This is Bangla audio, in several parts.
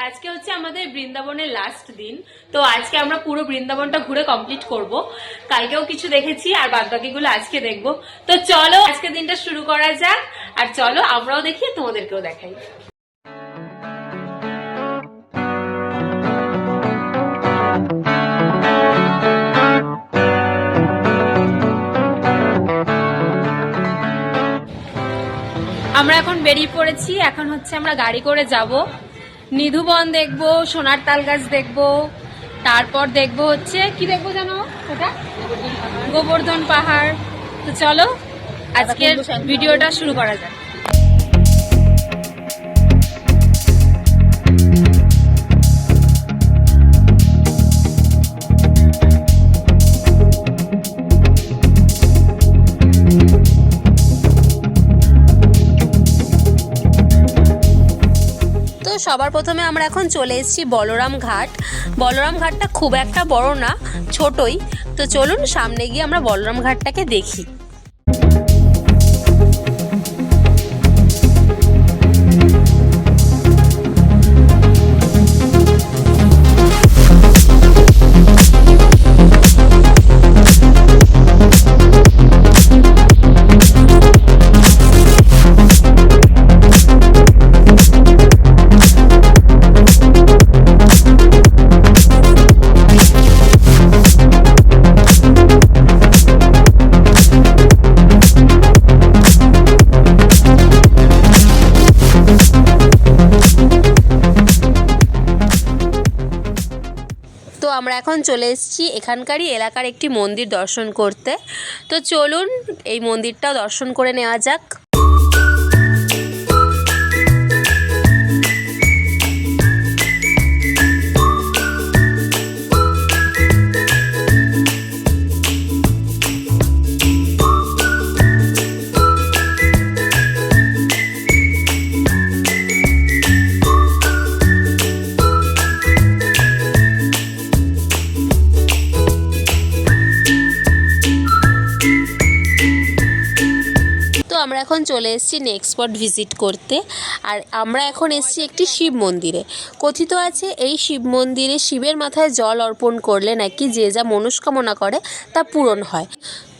আজকে হচ্ছে আমাদের বৃন্দাবনের লাস্ট দিন। তো আজকে আমরা পুরো বৃন্দাবনটা ঘুরে কমপ্লিট করব। কালকেও কিছু দেখেছি আর বাদবাকিগুলো আজকে দেখব। তো চলো আজকে দিনটা শুরু করা যাক, আর চলো আমরাও দেখি, তোমাদেরকেও দেখাই। আমরা এখন বেরিয়ে পড়েছি। এখন হচ্ছে আমরা গাড়ি করে যাব, নিধুবন দেখবো, সোনার তাল গাছ দেখবো, তারপর দেখবো হচ্ছে কি দেখবো জানো সেটা, গোবর্ধন পাহাড়। তো চলো আজকের ভিডিওটা শুরু করা যাক। সবার প্রথমে আমরা এখন চলে এসেছি বলরাম ঘাট। বলরাম ঘাটটা খুব একটা বড় না, ছোটই। তো চলুন সামনে গিয়ে আমরা বলরাম ঘাটটাকে দেখি। তো আমরা এখন চলে এসেছি এখানকারই এলাকার একটি মন্দির দর্শন করতে। তো চলুন এই মন্দিরটাও দর্শন করে নেওয়া যাক। আমরা এখন চলে এসেছি নেক্সট স্পট ভিজিট করতে। আর আমরা এখন এসেছি একটি শিব মন্দিরে। কথিত আছে এই শিব মন্দিরে শিবের মাথায় জল অর্পণ করলে নাকি যে যা মনস্কামনা করে তা পূরণ হয়।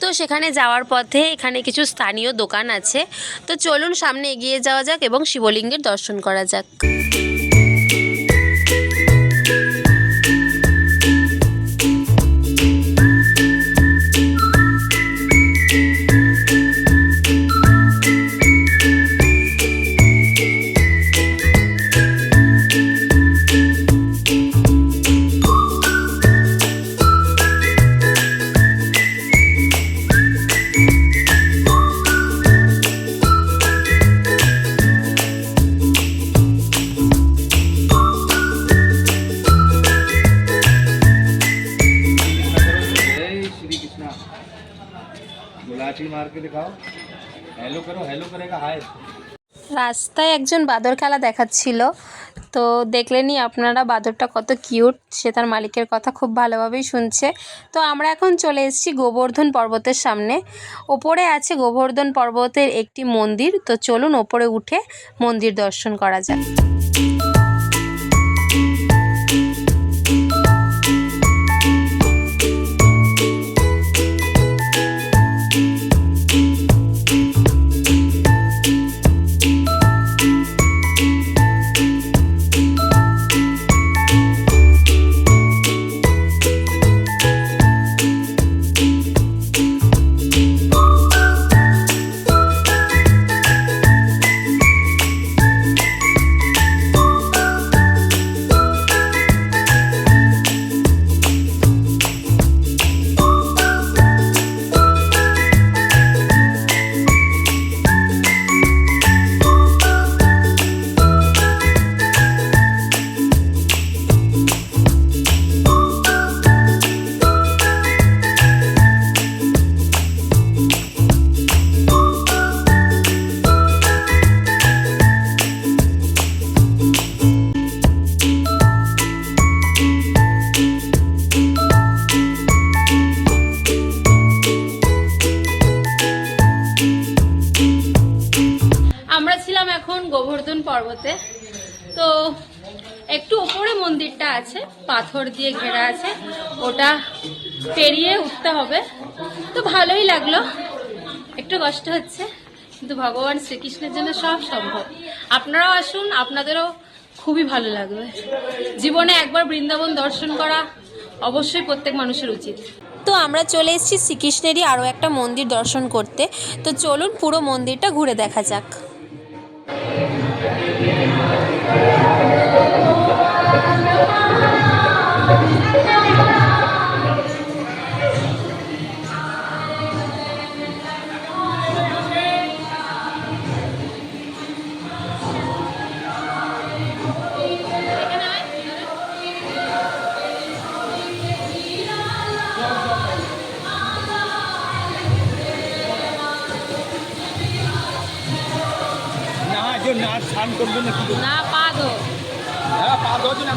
তো সেখানে যাওয়ার পথে এখানে কিছু স্থানীয় দোকান আছে। তো চলুন সামনে এগিয়ে যাওয়া যাক এবং শিবলিঙ্গের দর্শন করা যাক। রাস্তায় একজন বাঁদর খেলা দেখাচ্ছিল। তো দেখলেনই আপনারা বাঁদরটা কত কিউট, সে তার মালিকের কথা খুব ভালোভাবেই শুনছে। তো আমরা এখন চলে এসেছি গোবর্ধন পর্বতের সামনে। ওপরে আছে গোবর্ধন পর্বতের একটি মন্দির। তো চলুন ওপরে উঠে মন্দির দর্শন করা যাক। গোবর্ধন পর্বতে। তো একটু ওপরে মন্দিরটা আছে, পাথর দিয়ে ঘেরা আছে, ওটা পেরিয়ে উঠতে হবে। তো ভালোই লাগলো, একটু কষ্ট হচ্ছে, কিন্তু ভগবান শ্রীকৃষ্ণের জন্য সব সম্ভব। আপনারাও আসুন, আপনাদেরও খুবই ভালো লাগবে। জীবনে একবার বৃন্দাবন দর্শন করা অবশ্যই প্রত্যেক মানুষের উচিত। তো আমরা চলে এসেছি শ্রীকৃষ্ণেরই আরও একটা মন্দির দর্শন করতে। তো চলুন পুরো মন্দিরটা ঘুরে দেখা যাক। না পা ধো, পা ধো না।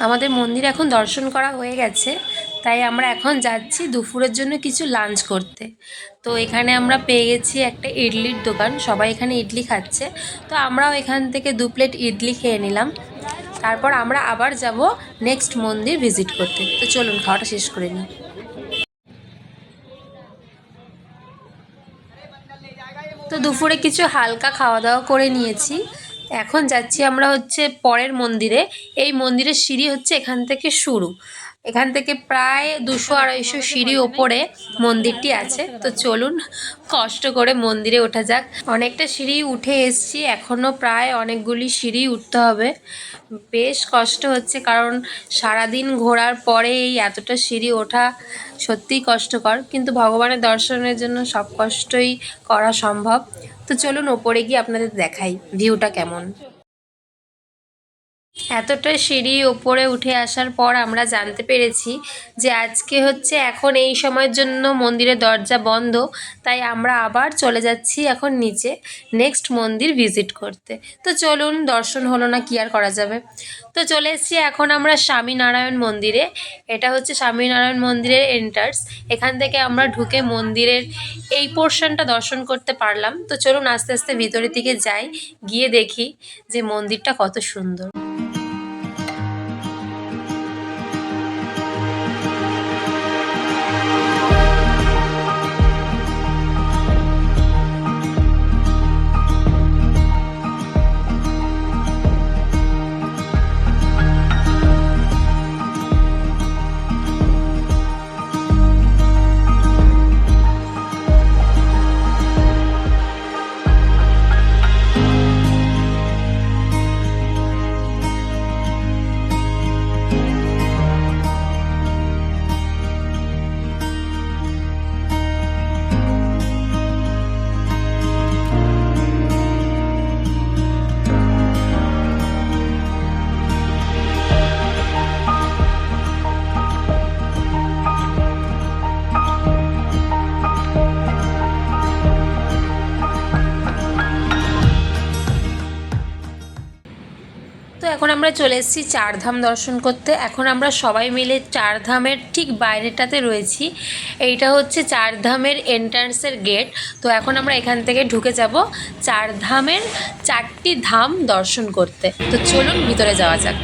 আমাদের মন্দির এখন দর্শন করা হয়ে গেছে, তাই আমরা এখন যাচ্ছি দুপুরের জন্য কিছু লাঞ্চ করতে। তো এখানে আমরা পেয়ে গেছি একটা ইডলির দোকান, সবাই এখানে ইডলি খাচ্ছে। তো আমরাও এখান থেকে 2 প্লেট ইডলি খেয়ে নিলাম। তারপর আমরা আবার যাব নেক্সট মন্দির ভিজিট করতে। তো চলুন খাওয়াটা শেষ করে নিই। তো দুপুরে কিছু হালকা খাওয়া দাওয়া করে নিয়েছি, এখন যাচ্ছি আমরা হচ্ছে পরের মন্দিরে। এই মন্দিরের সিঁড়ি হচ্ছে এখান থেকে শুরু, এখান থেকে প্রায় 200-250 সিঁড়ি ওপরে মন্দিরটি আছে। তো চলুন কষ্ট করে মন্দিরে ওঠা যাক। অনেকটা সিঁড়ি উঠে এসছি, এখনও প্রায় অনেকগুলি সিঁড়ি উঠতে হবে। বেশ কষ্ট হচ্ছে, কারণ সারাদিন ঘোরার পরে এই এতটা সিঁড়ি ওঠা সত্যিই কষ্টকর, কিন্তু ভগবানের দর্শনের জন্য সব কষ্টই করা সম্ভব। তো চলুন ওপরে গিয়ে আপনাদের দেখাই ভিউটা কেমন। এতটা সিঁড়ি ওপরে উঠে আসার পর আমরা জানতে পেরেছি যে আজকে হচ্ছে এখন এই সময়ের জন্য মন্দিরের দরজা বন্ধ, তাই আমরা আবার চলে যাচ্ছি এখন নিচে নেক্সট মন্দির ভিজিট করতে। তো চলুন, দর্শন হলো না কি আর করা যাবে। তো চলে এসেছি এখন আমরা স্বামীনারায়ণ মন্দিরে। এটা হচ্ছে স্বামীনারায়ণ মন্দিরের এন্ট্রান্স, এখান থেকে আমরা ঢুকে মন্দিরের এই পোর্শনটা দর্শন করতে পারলাম। তো চলুন আস্তে আস্তে ভিতরের দিকে যাই, গিয়ে দেখি যে মন্দিরটা কত সুন্দর। এখন আমরা চলে এসেছি চারধাম দর্শন করতে। এখন আমরা সবাই মিলে চারধামের ঠিক বাইরেটাতে রয়েছি। এইটা হচ্ছে চারধামের এন্ট্রান্সের গেট। তো এখন আমরা এখান থেকে ঢুকে যাব চারধামের 4টি ধাম দর্শন করতে। তো চলুন ভিতরে যাওয়া যাক।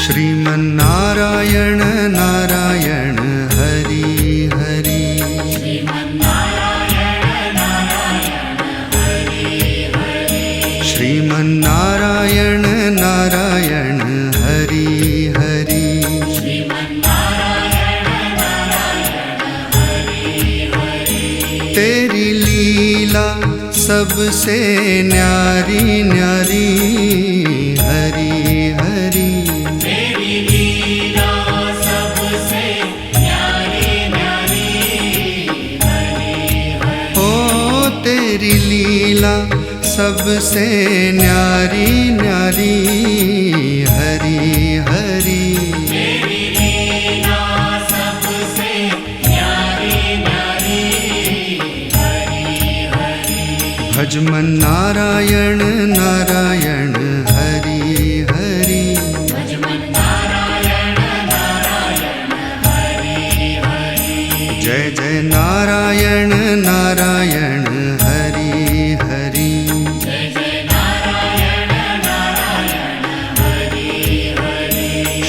श्रीमन्नारायण नारायण हरि हरि, श्रीमन्नारायण नारायण हरि हरि, तेरी लीला सबसे न्यारी न्यारी हरि हरि, तेरी लीला सबसे न्यारी न्यारी हरि हरि, भजमन नारायण नारायण हरि हरि, जय जय नारायण नारायण हरि हरि,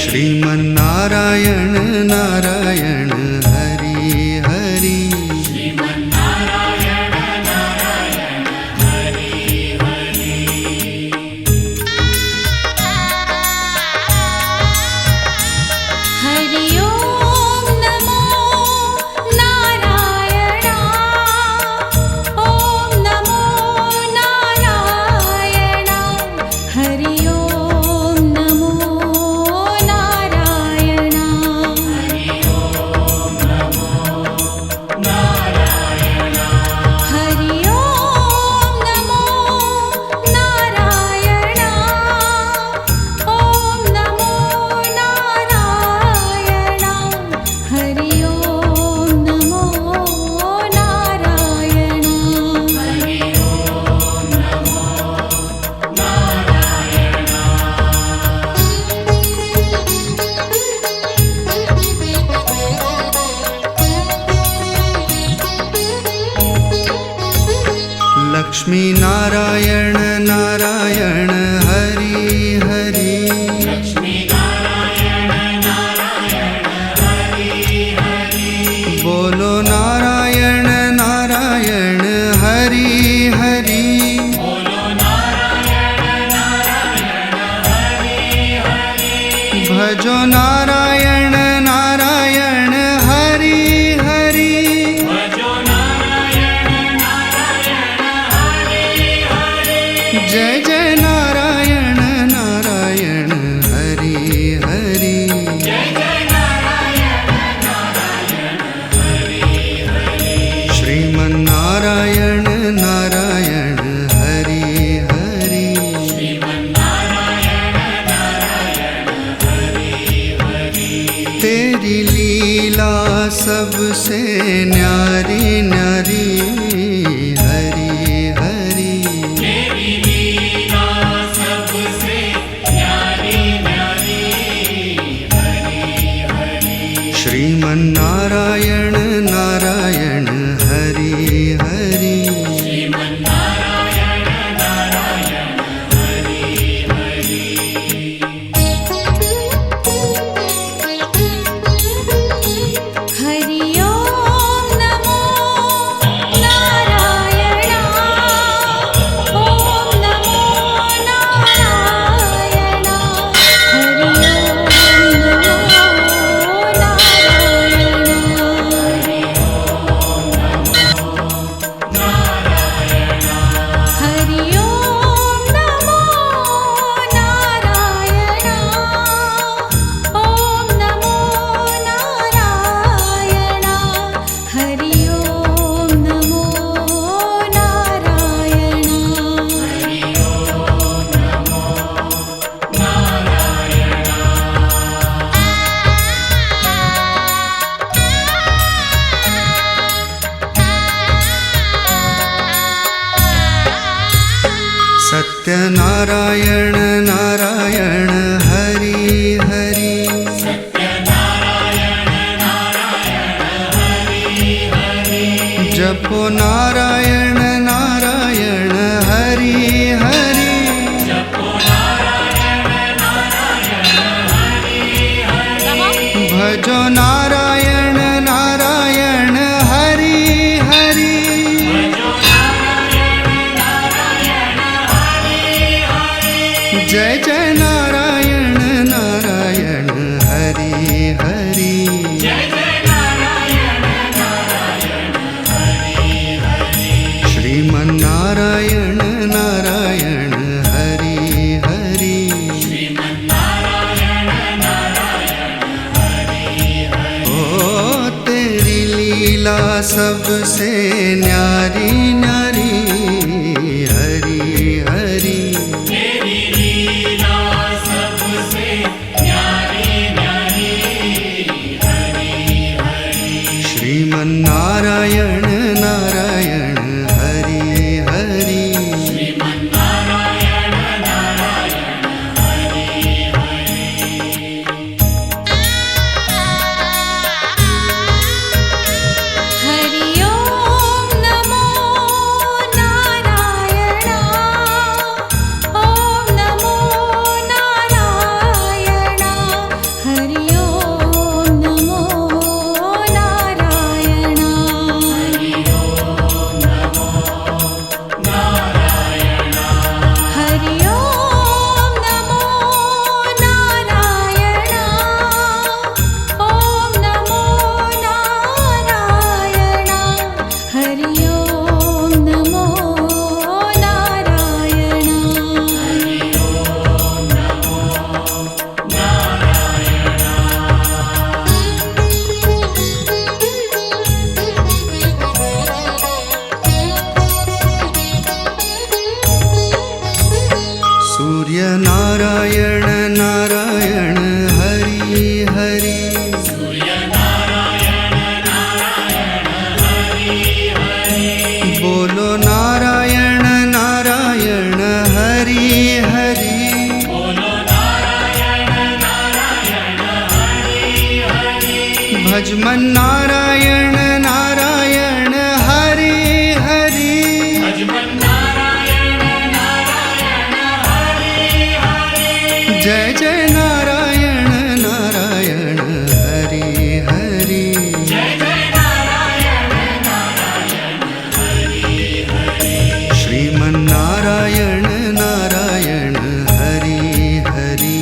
श्रीमन्नारायण नारायण हरि हरि, हरि ओम नमो नारायण, ओम नमो नारायण, हरि ओम नमो नारायण, हरि ओम नमो नारायण, हरि ओम नमो नारायण, ओम नमो नारायण, हरि ओम नमो नारायण, हरि ओम लक्ष्मी नारायण नारायण हरि हरि, बोलो नारायण नारायण हरि हरि, भजो नारायण नारायण हरि हरि, जय जय नारायण नारायण हरि हरि, श्रीमन्नारायण नारायण हरि हरि, तेरी लीला सबसे न्यारी न्यारी हरि हरि, श्रीमन्नारायण नारायण हरि हरि, हरि ओम नारायण नारायण हरि हरि जपो नारायण नारायण हरि हरि भजो नारायण नारायण हरि हरि जय जय नारायण नारायण हरि हरि श्रीमन्नारायण नारायण हरि हरि ओ तेरी लीला सबसे न्यारी न्यारी हरि हरि श्रीमन्नारायण नारायण हरि हरि हरि ओम नमो नारायण ओम नमो नारायण हरि ओम नमो नारायण हरि ओम नमो नारायण ओम नमो नारायण हरि ओम नमो नारायण सूर्य नारायण नारायण हरि हरि बोलो नारायण नारायण हरि हरि भजमन नारायण नारायण हरि हरि जय जय नारायण नारायण हरि हरि श्रीमन्नारायण नारायण हरि हरि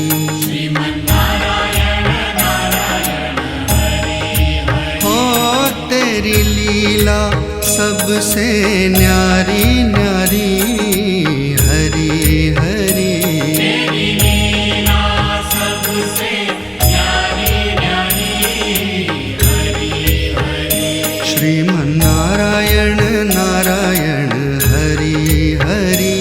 हो तेरी लीला सबसे न्यारी न्यारी हरि हरि श्रीमन्नारायण नारायण हरि हरि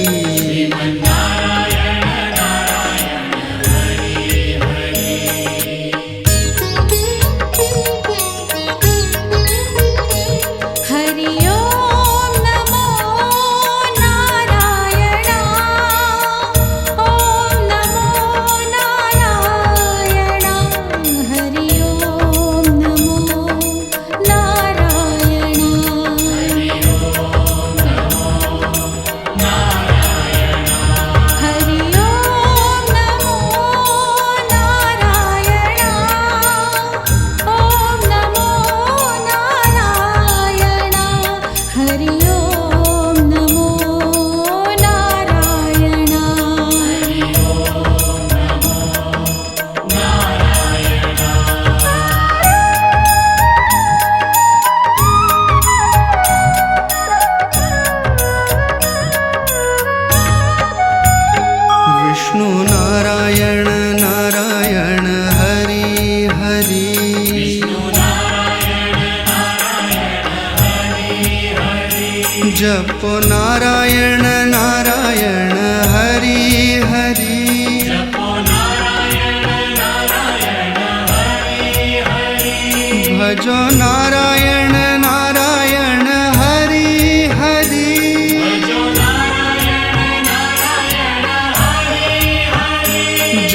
हरि ओम नमो नारायण ओम नमो नारायण हरि ओम नमो नारायण हरि ओम नमो नारायण ओम नमो नारायण हरि ओम नमो नारायण विष्णु नारायण नारायण हरि हरि जपो नारायण नारायण हरि हरि भजो नारायण नारायण हरि हरि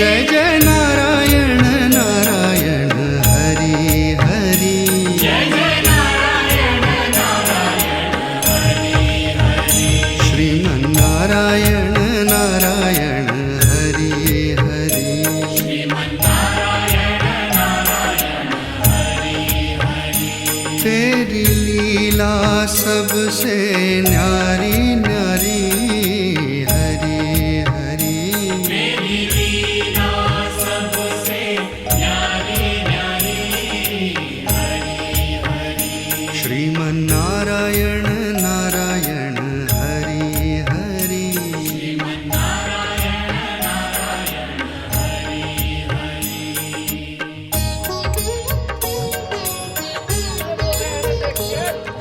जय जय नारायण नारायण हरि हरि श्रीमन्नारायण नारायण हरि हरि तेरी लीला सबसे न्यारी न्यारी हरि हरि श्रीमन्नारायण नारायण हरि हरि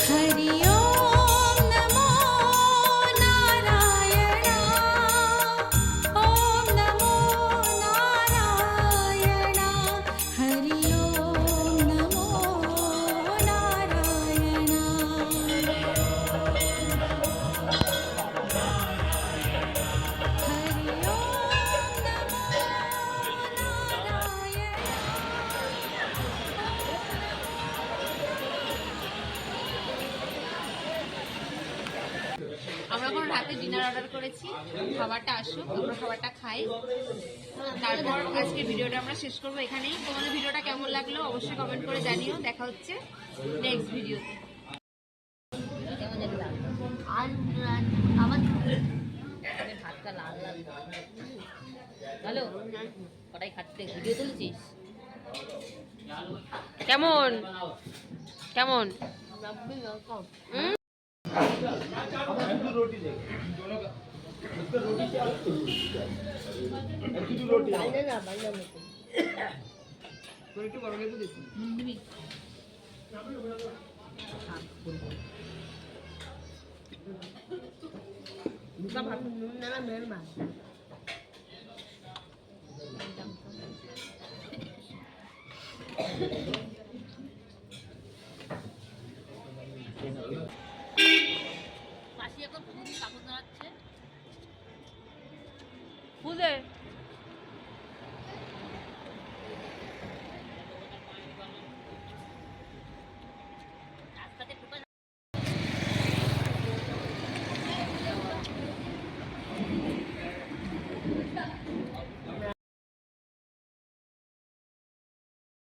हरि ओम नमो नारायण ओम नमो नारायण हरि ओम नमो नारायण हरि ओम नमो नारायण আমরা এখন রাতে ডিনার অর্ডার করেছি, খাবারটা আসুক, আমরা খাবারটা খাই, তারপর আজকের ভিডিওটা আমরা শেষ করবো এখানেই। তোমাদের ভিডিওটা কেমন লাগলো অবশ্যই কমেন্ট করে জানিও। দেখা হচ্ছে নেক্সট ভিডিওতে। ভাতটা লাল লাল ভালো কটাই খাচ্ছে ভিডিও তুলছিস কেমন কেমন ভাত